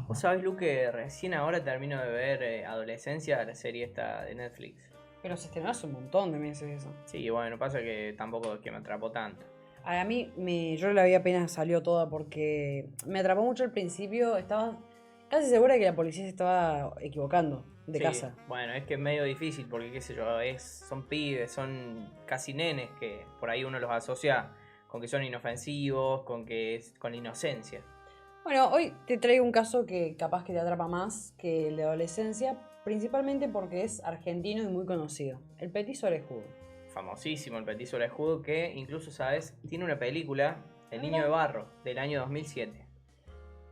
Vos sabés, Lu, que recién ahora termino de ver Adolescencia, la serie esta de Netflix. Pero se estrenó hace un montón de meses eso. Sí, bueno, pasa que tampoco es que me atrapó tanto. A mí, yo la vi apenas salió toda porque me atrapó mucho al principio. Estaba casi segura de que la policía se estaba equivocando de Sí, casa. bueno, es que es medio difícil porque, qué sé yo, son pibes, son casi nenes que por ahí uno los asocia con que son inofensivos, con que es con inocencia. Bueno, hoy te traigo un caso que capaz que te atrapa más que el de adolescencia, principalmente porque es argentino y muy conocido. El petiso orejudo. Famosísimo el petiso orejudo que incluso, ¿sabes? Tiene una película, El Ah, Niño mira. de Barro, del año 2007.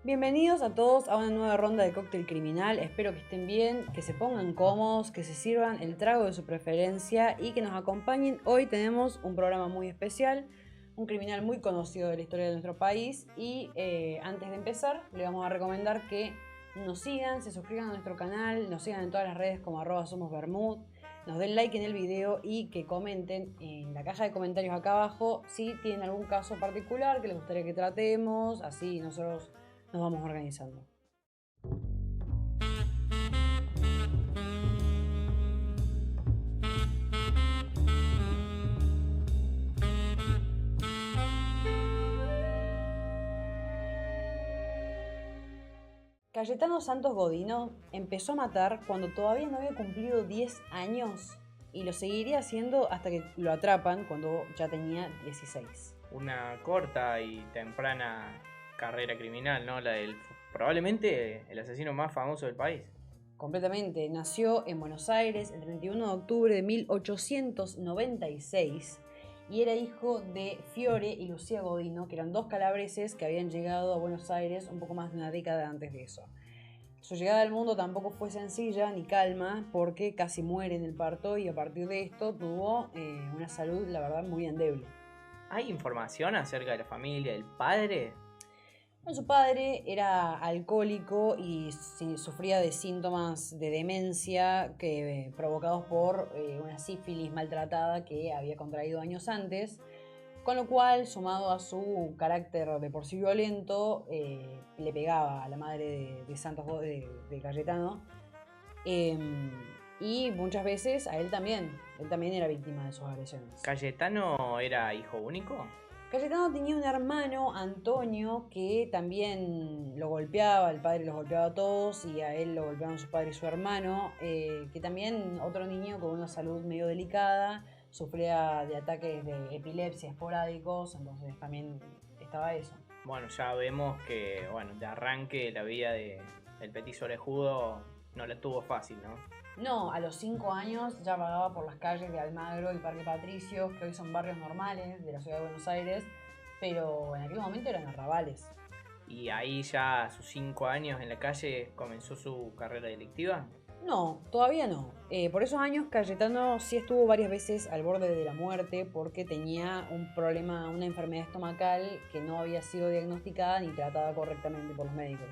Bienvenidos a todos a una nueva ronda de cóctel criminal. Espero que estén bien, que se pongan cómodos, que se sirvan el trago de su preferencia y que nos acompañen. Hoy tenemos un programa muy especial, un criminal muy conocido de la historia de nuestro país y antes de empezar le vamos a recomendar que nos sigan, se suscriban a nuestro canal, nos sigan en todas las redes como @somosbermud, nos den like en el video y que comenten en la caja de comentarios acá abajo si tienen algún caso particular que les gustaría que tratemos, así nosotros nos vamos organizando. Cayetano Santos Godino empezó a matar cuando todavía no había cumplido 10 años y lo seguiría haciendo hasta que lo atrapan cuando ya tenía 16. Una corta y temprana carrera criminal, ¿no? Probablemente el asesino más famoso del país. Completamente. Nació en Buenos Aires el 31 de octubre de 1896 y era hijo de Fiore y Lucía Godino, que eran dos calabreses que habían llegado a Buenos Aires un poco más de una década antes de eso. Su llegada al mundo tampoco fue sencilla ni calma porque casi muere en el parto y a partir de esto tuvo una salud, la verdad, muy endeble. ¿Hay información acerca de la familia del padre? Su padre era alcohólico y sufría de síntomas de demencia provocados por una sífilis maltratada que había contraído años antes, con lo cual, sumado a su carácter de por sí violento, le pegaba a la madre de Santos de Cayetano, y muchas veces a él también. Él también era víctima de sus agresiones. ¿Cayetano era hijo único? Cayetano tenía un hermano, Antonio, que también lo golpeaba, el padre los golpeaba a todos y a él lo golpeaban su padre y su hermano, que también otro niño con una salud medio delicada, sufría de ataques de epilepsia esporádicos, entonces también estaba eso. Bueno, ya vemos que, bueno, de arranque la vida del petiso orejudo no la tuvo fácil, ¿no? No, a los 5 años ya vagaba por las calles de Almagro y Parque Patricios, que hoy son barrios normales de la ciudad de Buenos Aires, pero en aquel momento eran arrabales. Y ahí ya a sus 5 años en la calle comenzó su carrera delictiva. No, todavía no. Por esos años Cayetano sí estuvo varias veces al borde de la muerte porque tenía un problema, una enfermedad estomacal que no había sido diagnosticada ni tratada correctamente por los médicos.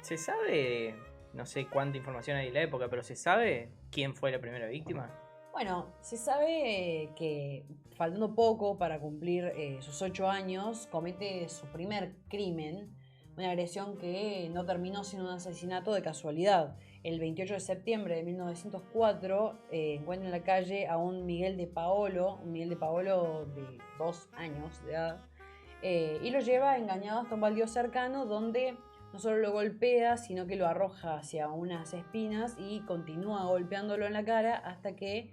¿Se sabe, no sé cuánta información hay de la época, pero se sabe quién fue la primera víctima? Bueno, se sabe que faltando poco para cumplir sus 8 años, comete su primer crimen, una agresión que no terminó siendo un asesinato de casualidad. El 28 de septiembre de 1904 encuentra en la calle a un Miguel de Paolo de 2 años de edad, y lo lleva engañado hasta un baldío cercano donde no solo lo golpea, sino que lo arroja hacia unas espinas y continúa golpeándolo en la cara hasta que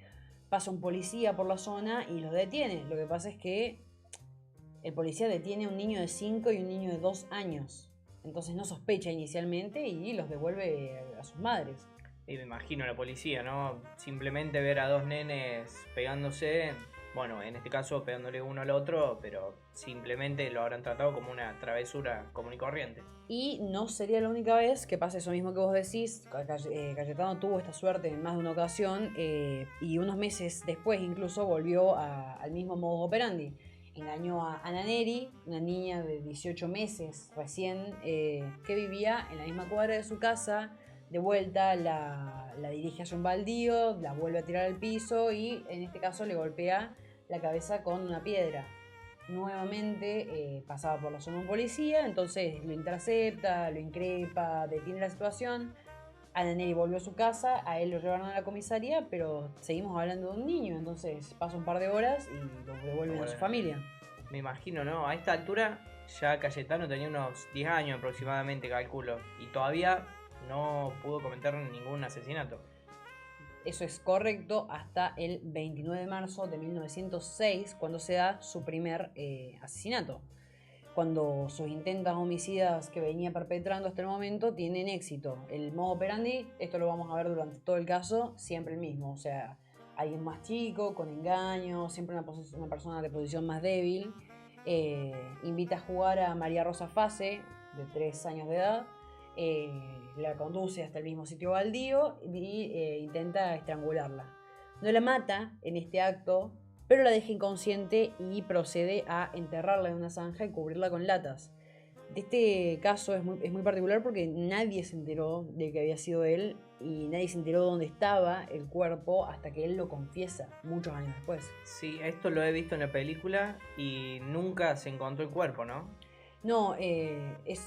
pasa un policía por la zona y los detiene. Lo que pasa es que el policía detiene a un niño de 5 y un niño de 2 años. Entonces no sospecha inicialmente y los devuelve a sus madres. Y me imagino la policía, ¿no? Simplemente ver a dos nenes pegándose, bueno, en este caso pegándole uno al otro, pero simplemente lo habrán tratado como una travesura común y corriente. Y no sería la única vez que pasa eso mismo que vos decís. Cayetano tuvo esta suerte en más de una ocasión, y unos meses después incluso volvió al mismo modus operandi. Engañó a Ana Neri, una niña de 18 meses recién, que vivía en la misma cuadra de su casa. De vuelta la dirige hacia un baldío, la vuelve a tirar al piso y en este caso le golpea la cabeza con una piedra. nuevamente pasaba por la zona de un policía, entonces lo intercepta, lo increpa, detiene la situación. Ana Neri volvió a su casa, a él lo llevaron a la comisaría, pero seguimos hablando de un niño, entonces pasa un par de horas y lo devuelven a su familia. Me imagino, ¿no? A esta altura ya Cayetano tenía unos 10 años aproximadamente, calculo, y todavía no pudo cometer ningún asesinato. Eso es correcto hasta el 29 de marzo de 1906, cuando se da su primer asesinato. Cuando sus intentos homicidas que venía perpetrando hasta el momento tienen éxito. El modo operandi, esto lo vamos a ver durante todo el caso, siempre el mismo. O sea, alguien más chico, con engaños, siempre una persona de posición más débil. Invita a jugar a María Rosa Fase, de 3 años de edad. La conduce hasta el mismo sitio baldío y intenta estrangularla. No la mata en este acto, pero la deja inconsciente y procede a enterrarla en una zanja y cubrirla con latas. Este caso es muy particular porque nadie se enteró de que había sido él y nadie se enteró dónde estaba el cuerpo hasta que él lo confiesa muchos años después. Sí, esto lo he visto en la película y nunca se encontró el cuerpo, ¿no? No, es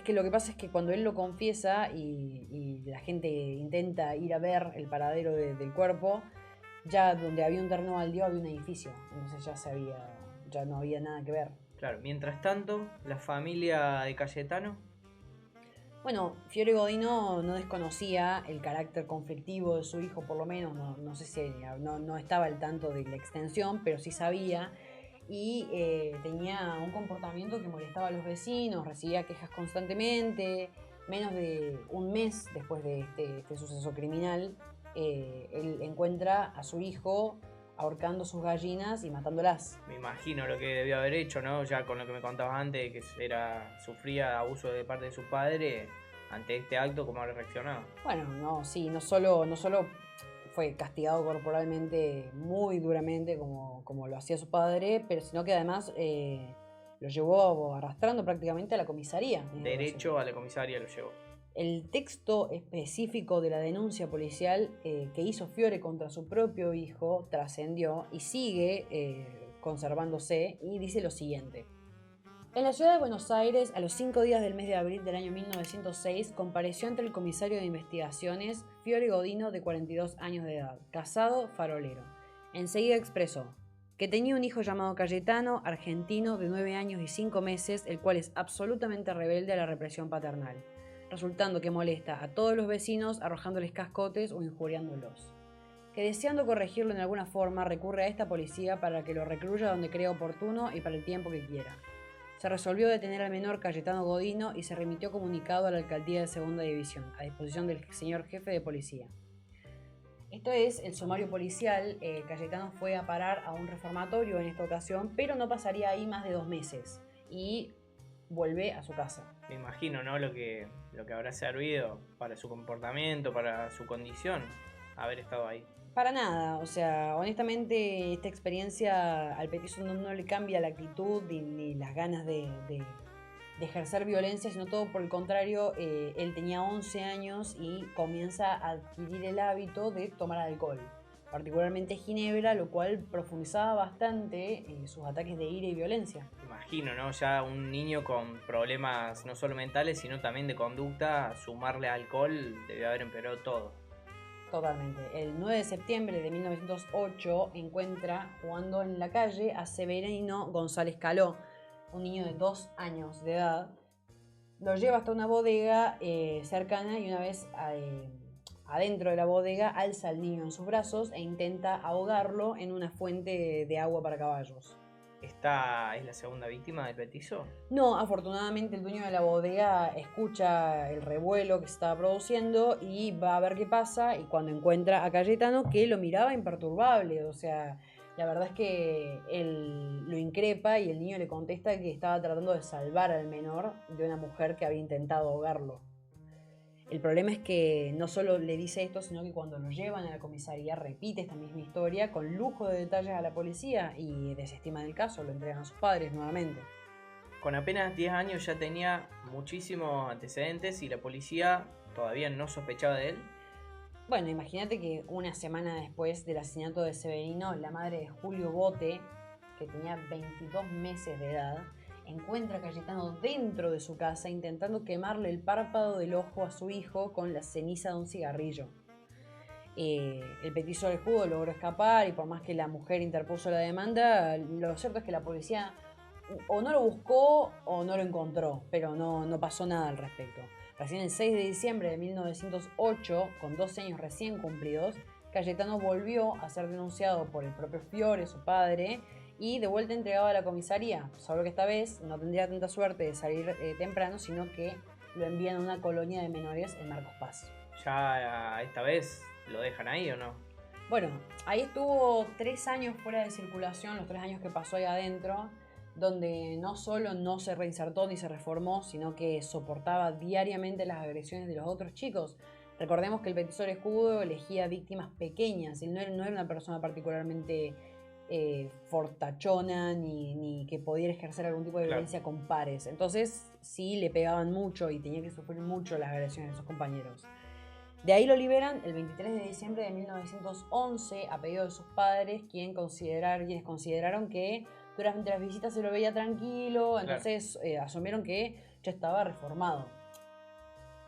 que lo que pasa es que cuando él lo confiesa y la gente intenta ir a ver el paradero del cuerpo, ya donde había un terreno baldío había un edificio, entonces ya no había nada que ver. Claro, mientras tanto, la familia de Cayetano. Bueno, Fiore Godino no desconocía el carácter conflictivo de su hijo, por lo menos, no sé si no estaba al tanto de la extensión, pero sí sabía. Y tenía un comportamiento que molestaba a los vecinos, recibía quejas constantemente. Menos de un mes después de este suceso criminal, él encuentra a su hijo ahorcando sus gallinas y matándolas. Me imagino lo que debió haber hecho, ¿no? Ya con lo que me contabas antes, que sufría abuso de parte de su padre. Ante este acto, ¿cómo habrá reaccionado? Bueno, no solo fue castigado corporalmente muy duramente como lo hacía su padre, pero sino que además lo llevó arrastrando prácticamente a la comisaría. Derecho a la comisaría lo llevó. El texto específico de la denuncia policial que hizo Fiore contra su propio hijo trascendió y sigue conservándose y dice lo siguiente. En la ciudad de Buenos Aires, a los 5 días del mes de abril del año 1906, compareció ante el comisario de investigaciones Fiore Godino, de 42 años de edad, casado, farolero. Enseguida expresó que tenía un hijo llamado Cayetano, argentino, de 9 años y 5 meses, el cual es absolutamente rebelde a la represión paternal, resultando que molesta a todos los vecinos arrojándoles cascotes o injuriándolos. Que deseando corregirlo en alguna forma recurre a esta policía para que lo recluya donde crea oportuno y para el tiempo que quiera. Se resolvió detener al menor Cayetano Godino y se remitió comunicado a la alcaldía de Segunda División, a disposición del señor jefe de policía. Esto es el sumario policial. Cayetano fue a parar a un reformatorio en esta ocasión, pero no pasaría ahí más de 2 meses y vuelve a su casa. Me imagino, ¿no? Lo que habrá servido para su comportamiento, para su condición, haber estado ahí. Para nada, o sea, honestamente esta experiencia al petiso no le cambia la actitud ni las ganas de ejercer violencia, sino todo por el contrario. Él tenía 11 años y comienza a adquirir el hábito de tomar alcohol, particularmente ginebra, lo cual profundizaba bastante sus ataques de ira y violencia. Imagino, ¿no? Ya un niño con problemas no solo mentales, sino también de conducta, sumarle alcohol debió haber empeorado todo. Totalmente. El 9 de septiembre de 1908 encuentra jugando en la calle a Severino González Caló, un niño de 2 años de edad. Lo lleva hasta una bodega cercana y una vez adentro de la bodega alza al niño en sus brazos e intenta ahogarlo en una fuente de agua para caballos. ¿Esta es la segunda víctima del petizo? No, afortunadamente el dueño de la bodega escucha el revuelo que se estaba produciendo y va a ver qué pasa, y cuando encuentra a Cayetano, que lo miraba imperturbable, o sea, la verdad es que él lo increpa y el niño le contesta que estaba tratando de salvar al menor de una mujer que había intentado ahogarlo. El problema es que no solo le dice esto, sino que cuando lo llevan a la comisaría repite esta misma historia con lujo de detalles a la policía y desestiman el caso, lo entregan a sus padres nuevamente. Con apenas 10 años ya tenía muchísimos antecedentes y la policía todavía no sospechaba de él. Bueno, imagínate que una semana después del asesinato de Severino, la madre de Julio Bote, que tenía 22 meses de edad, encuentra a Cayetano dentro de su casa intentando quemarle el párpado del ojo a su hijo con la ceniza de un cigarrillo. El petiso orejudo logró escapar y por más que la mujer interpuso la demanda, lo cierto es que la policía o no lo buscó o no lo encontró, pero no pasó nada al respecto. Recién el 6 de diciembre de 1908, con 12 años recién cumplidos, Cayetano volvió a ser denunciado por el propio Fiore, su padre, y de vuelta entregado a la comisaría, solo que esta vez no tendría tanta suerte de salir temprano, sino que lo envían a una colonia de menores en Marcos Paz. ¿Ya esta vez lo dejan ahí o no? Bueno, ahí estuvo 3 años fuera de circulación, los 3 años que pasó ahí adentro, donde no solo no se reinsertó ni se reformó, sino que soportaba diariamente las agresiones de los otros chicos. Recordemos que el petiso orejudo elegía víctimas pequeñas, él no era una persona particularmente fortachona ni que pudiera ejercer algún tipo de violencia con pares. Entonces sí le pegaban mucho y tenía que sufrir mucho las agresiones de sus compañeros. De ahí lo liberan el 23 de diciembre de 1911 a pedido de sus padres, quienes consideraron que durante las visitas se lo veía tranquilo, entonces asumieron que ya estaba reformado,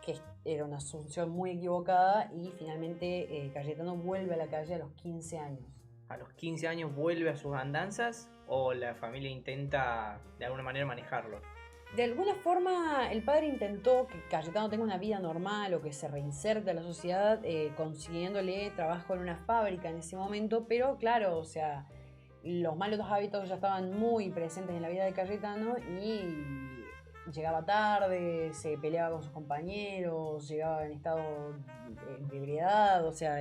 que era una asunción muy equivocada y finalmente Cayetano vuelve a la calle a los 15 años. ¿A los 15 años vuelve a sus andanzas o la familia intenta de alguna manera manejarlo? De alguna forma el padre intentó que Cayetano tenga una vida normal o que se reinserte a la sociedad consiguiéndole trabajo en una fábrica en ese momento, pero claro, o sea, los malos hábitos ya estaban muy presentes en la vida de Cayetano y llegaba tarde, se peleaba con sus compañeros, llegaba en estado de ebriedad, o sea,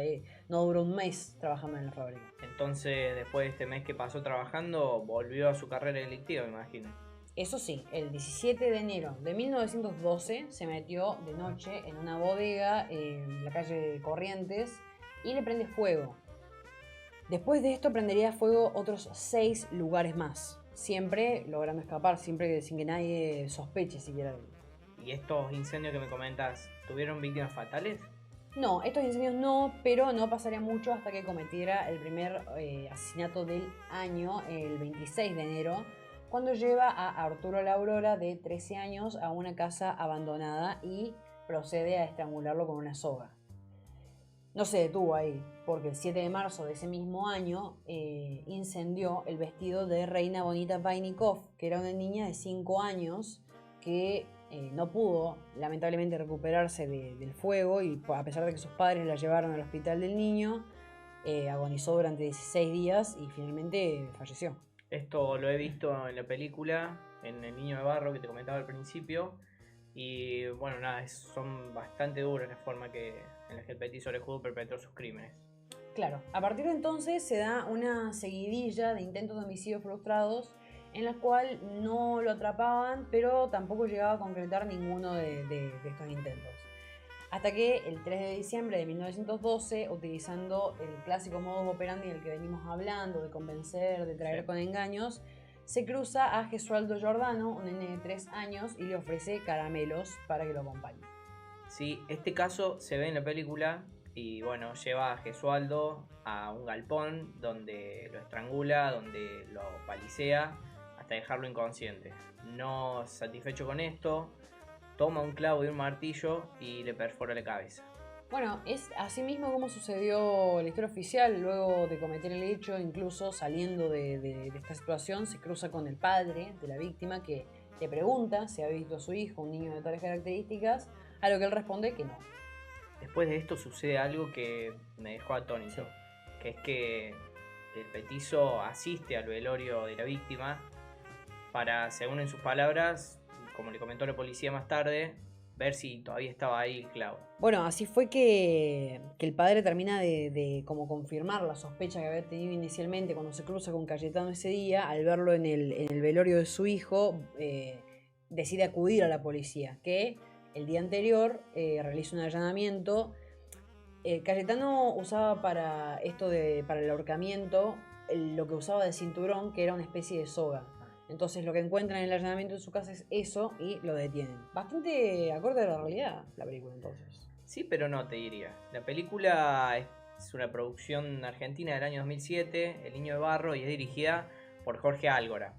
no duró un mes trabajando en la fábrica. Entonces, después de este mes que pasó trabajando, volvió a su carrera delictiva, me imagino. Eso sí, el 17 de enero de 1912 se metió de noche en una bodega en la calle Corrientes y le prende fuego. Después de esto prendería fuego otros 6 lugares más, siempre logrando escapar, siempre sin que nadie sospeche siquiera de él. ¿Y estos incendios que me comentas, tuvieron víctimas fatales? No, estos incendios no, pero no pasaría mucho hasta que cometiera el primer asesinato del año, el 26 de enero, cuando lleva a Arturo La Aurora, de 13 años, a una casa abandonada y procede a estrangularlo con una soga. No se detuvo ahí, porque el 7 de marzo de ese mismo año incendió el vestido de Reina Bonita Vainikov, que era una niña de 5 años que no pudo lamentablemente recuperarse del fuego y a pesar de que sus padres la llevaron al hospital del niño, agonizó durante 16 días y finalmente falleció. Esto lo he visto en la película, en El Niño de Barro que te comentaba al principio. Y bueno, nada, son bastante duras la forma en la que el petiso orejudo perpetró sus crímenes. Claro, a partir de entonces se da una seguidilla de intentos de homicidio frustrados en la cual no lo atrapaban, pero tampoco llegaba a concretar ninguno de estos intentos. Hasta que el 3 de diciembre de 1912, utilizando el clásico modus operandi del que venimos hablando, de convencer, de traer con engaños, se cruza a Gesualdo Giordano, un nene de 3 años, y le ofrece caramelos para que lo acompañe. Sí, este caso se ve en la película y bueno, lleva a Gesualdo a un galpón donde lo estrangula, donde lo palicea hasta dejarlo inconsciente. No satisfecho con esto, toma un clavo y un martillo y le perfora la cabeza. Bueno, es así mismo como sucedió la historia oficial. Luego de cometer el hecho, incluso saliendo de esta situación, se cruza con el padre de la víctima que le pregunta si ha visto a su hijo, un niño de tales características, a lo que él responde que no. Después de esto sucede algo que me dejó atónito, que es que el petizo asiste al velorio de la víctima para, según en sus palabras, como le comentó la policía más tarde, ver si todavía estaba ahí el clavo. Bueno, así fue que el padre termina de como confirmar la sospecha que había tenido inicialmente cuando se cruza con Cayetano ese día. Al verlo en el velorio de su hijo, decide acudir a la policía, que el día anterior realiza un allanamiento. Cayetano usaba para el ahorcamiento lo que usaba de cinturón, que era una especie de soga. Entonces lo que encuentran en el allanamiento de su casa es eso y lo detienen. Bastante acorde a la realidad la película entonces. Sí, pero no te diría. La película es una producción argentina del año 2007, El Niño de Barro, y es dirigida por Jorge Álgora.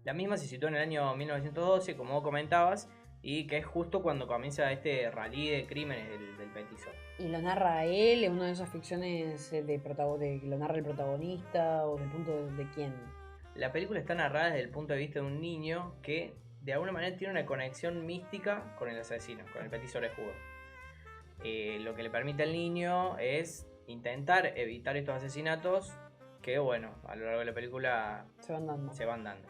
La misma se sitúa en el año 1912, como vos comentabas, y que es justo cuando comienza este rally de crímenes del petiso. ¿Y lo narra él en una de esas ficciones de lo narra el protagonista o del punto de quién? La película está narrada desde el punto de vista de un niño que de alguna manera tiene una conexión mística con el asesino, con el petiso orejudo. Lo que le permite al niño es intentar evitar estos asesinatos que, bueno, a lo largo de la película Se van dando.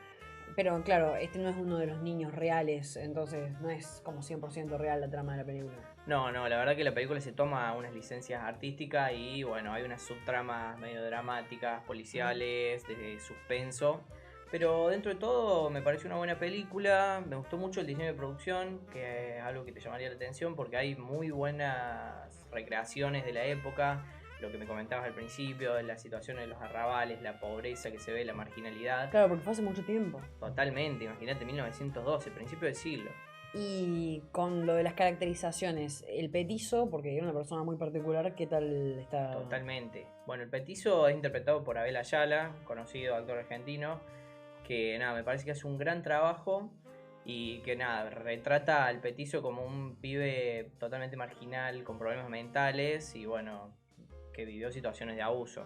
Pero claro, este no es uno de los niños reales, entonces no es como 100% real la trama de la película. No, la verdad que la película se toma unas licencias artísticas y bueno, hay unas subtramas medio dramáticas, policiales, de suspenso. Pero dentro de todo me pareció una buena película, me gustó mucho el diseño de producción, que es algo que te llamaría la atención porque hay muy buenas recreaciones de la época, lo que me comentabas al principio, la situación de los arrabales, la pobreza que se ve, la marginalidad. Claro, porque fue hace mucho tiempo. Totalmente, imagínate 1912, principio del siglo. Y con lo de las caracterizaciones, el petizo, porque era una persona muy particular, ¿qué tal está? Totalmente. Bueno, el petizo es interpretado por Abel Ayala, conocido actor argentino, que nada, me parece que hace un gran trabajo y que nada, retrata al petizo como un pibe totalmente marginal, con problemas mentales y bueno, que vivió situaciones de abuso.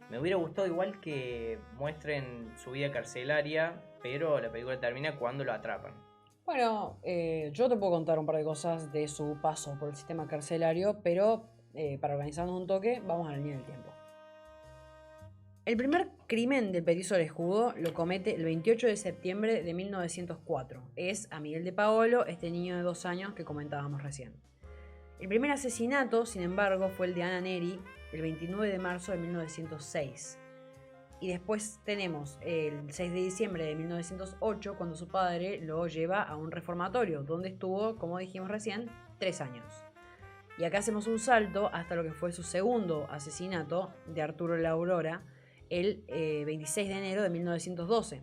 Me hubiera gustado igual que muestren su vida carcelaria, pero la película termina cuando lo atrapan. Bueno, yo te puedo contar un par de cosas de su paso por el sistema carcelario, pero para organizarnos un toque, vamos a la línea del tiempo. El primer crimen del petiso orejudo lo comete el 28 de septiembre de 1904. Es a Miguel de Paolo, este niño de 2 años que comentábamos recién. El primer asesinato, sin embargo, fue el de Ana Neri, el 29 de marzo de 1906. Y después tenemos el 6 de diciembre de 1908, cuando su padre lo lleva a un reformatorio, donde estuvo, como dijimos recién, 3 años. Y acá hacemos un salto hasta lo que fue su segundo asesinato de Arturo La Aurora, el 26 de enero de 1912.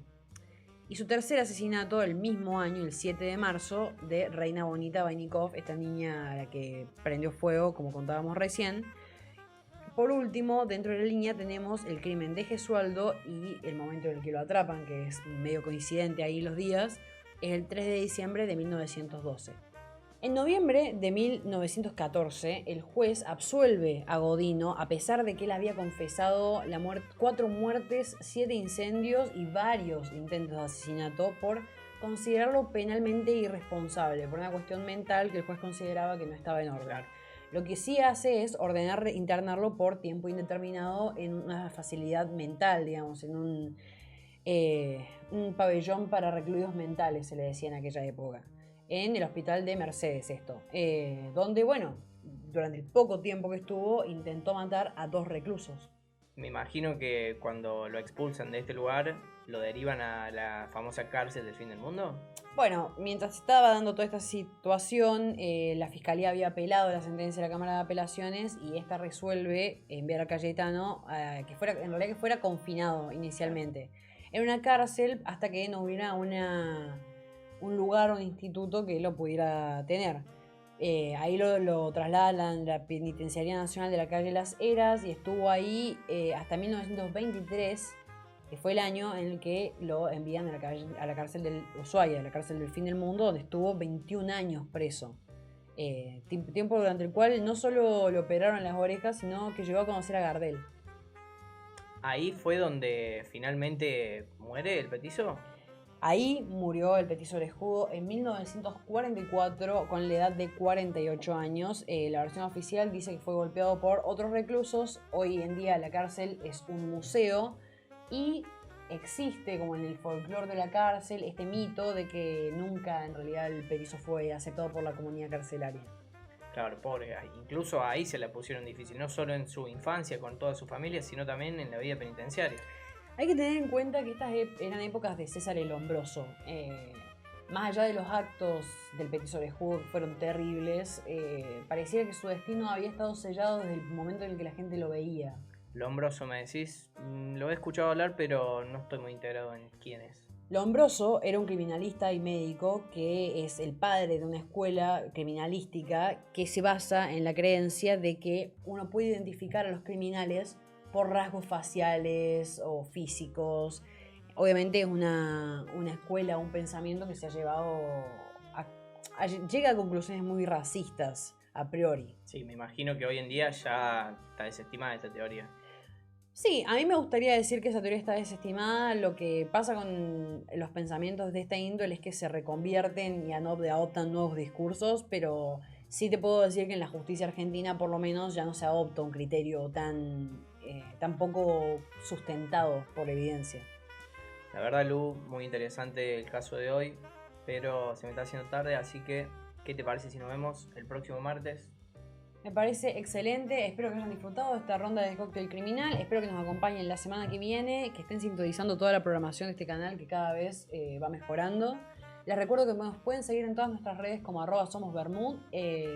Y su tercer asesinato el mismo año, el 7 de marzo, de Reina Bonita Vainikov, esta niña a la que prendió fuego, como contábamos recién. Por último, dentro de la línea tenemos el crimen de Gesualdo y el momento en el que lo atrapan, que es medio coincidente ahí los días, es el 3 de diciembre de 1912. En noviembre de 1914, el juez absuelve a Godino a pesar de que él había confesado 4 muertes, 7 incendios y varios intentos de asesinato por considerarlo penalmente irresponsable, por una cuestión mental que el juez consideraba que no estaba en orden. Lo que sí hace es ordenar internarlo por tiempo indeterminado en una facilidad mental, digamos, en un pabellón para recluidos mentales, se le decía en aquella época. En el hospital de Mercedes donde, bueno, durante el poco tiempo que estuvo, intentó matar a 2 reclusos. Me imagino que cuando lo expulsan de este lugar, lo derivan a la famosa cárcel del fin del mundo. Bueno, mientras estaba dando toda esta situación, la fiscalía había apelado la sentencia de la Cámara de Apelaciones y esta resuelve enviar a Cayetano que fuera confinado inicialmente en una cárcel hasta que no hubiera un lugar o un instituto que lo pudiera tener. Ahí lo trasladan a la Penitenciaría Nacional de la calle Las Heras y estuvo ahí hasta 1923, que fue el año en el que lo envían a la cárcel del Ushuaia, a la cárcel del fin del mundo, donde estuvo 21 años preso. Tiempo durante el cual no solo le operaron las orejas, sino que llegó a conocer a Gardel. ¿Ahí fue donde finalmente muere el petizo? Ahí murió el petiso orejudo en 1944 con la edad de 48 años. La versión oficial dice que fue golpeado por otros reclusos. Hoy en día la cárcel es un museo y existe, como en el folclore de la cárcel, este mito de que nunca en realidad el petizo fue aceptado por la comunidad carcelaria. Claro, pobre, incluso ahí se la pusieron difícil, no solo en su infancia con toda su familia, sino también en la vida penitenciaria. Hay que tener en cuenta que estas eran épocas de César el Hombroso. Más allá de los actos del petiso orejudo que fueron terribles, pareciera que su destino había estado sellado desde el momento en el que la gente lo veía. Lombroso me decís, lo he escuchado hablar, pero no estoy muy integrado en quién es. Lombroso era un criminalista y médico que es el padre de una escuela criminalística que se basa en la creencia de que uno puede identificar a los criminales por rasgos faciales o físicos. obviamente es una escuela, un pensamiento que se ha llevado llega a conclusiones muy racistas a priori. Sí, me imagino que hoy en día ya está desestimada esa teoría. Sí, a mí me gustaría decir que esa teoría está desestimada. Lo que pasa con los pensamientos de esta índole es que se reconvierten y adoptan nuevos discursos, pero sí te puedo decir que en la justicia argentina por lo menos ya no se adopta un criterio tan poco sustentado por evidencia. La verdad, Lu, muy interesante el caso de hoy, pero se me está haciendo tarde, así que, ¿qué te parece si nos vemos el próximo martes? Me parece excelente, espero que hayan disfrutado de esta ronda de Cóctel Criminal, espero que nos acompañen la semana que viene, que estén sintonizando toda la programación de este canal que cada vez va mejorando. Les recuerdo que nos pueden seguir en todas nuestras redes como @somosbermud,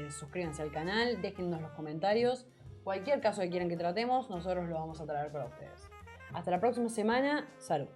suscríbanse al canal, déjennos los comentarios, cualquier caso que quieran que tratemos, nosotros lo vamos a traer para ustedes. Hasta la próxima semana, salud.